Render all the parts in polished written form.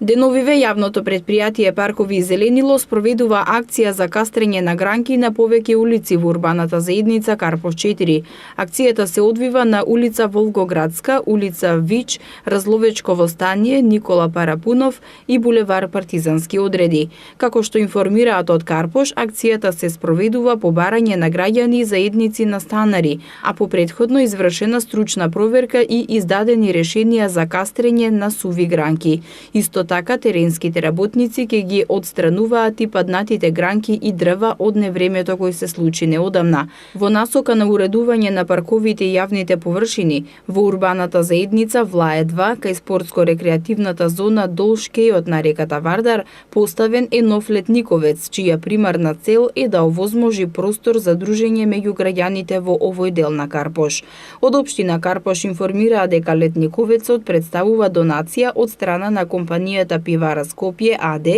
Деновиве јавното претпријатие Паркови и зеленило спроведува акција за кастрење на гранки на повеќе улици во урбаната заедница Карпош 4. Акцијата се одвива на улица Волгоградска, улица Вич, Разловечково стание, Никола Парапунов и булевар Партизански одреди. Како што информираат од Карпош, акцијата се спроведува по барање на граѓани и заедници на станари, а по претходно извршена стручна проверка и издадени решенија за кастрење на суви гранки. Исто така теренските работници ќе ги одстрануваат и паднатите гранки и дрва од невремето кој се случи неодамна. Во насока на уредување на парковите и јавните површини во урбаната заедница Влае 2 кај спортско-рекреативната зона долж кејот на реката Вардар поставен е нов летниковец, чија примарна цел е да овозможи простор за дружење меѓу граѓаните во овој дел на Карпош. Од општина Карпош информираа дека летниковецот представува донација од страна на компанијата Пивара Скопје АД,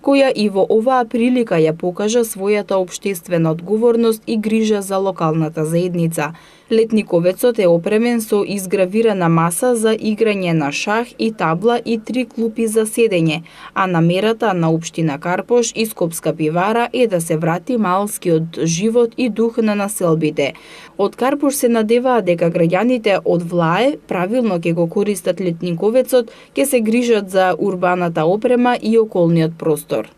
која и во оваа прилика ја покажа својата општествена одговорност и грижа за локалната заедница. Летниковецот е опремен со изгравирана маса за играње на шах и табла и 3 клупи за седење, а намерата на општина Карпош и Скопска пивара е да се врати малскиот живот и дух на населбите. Од Карпош се надеваа дека граѓаните од Влае правилно ќе го користат летниковецот, ќе се грижат за урбаната опрема и околниот простор.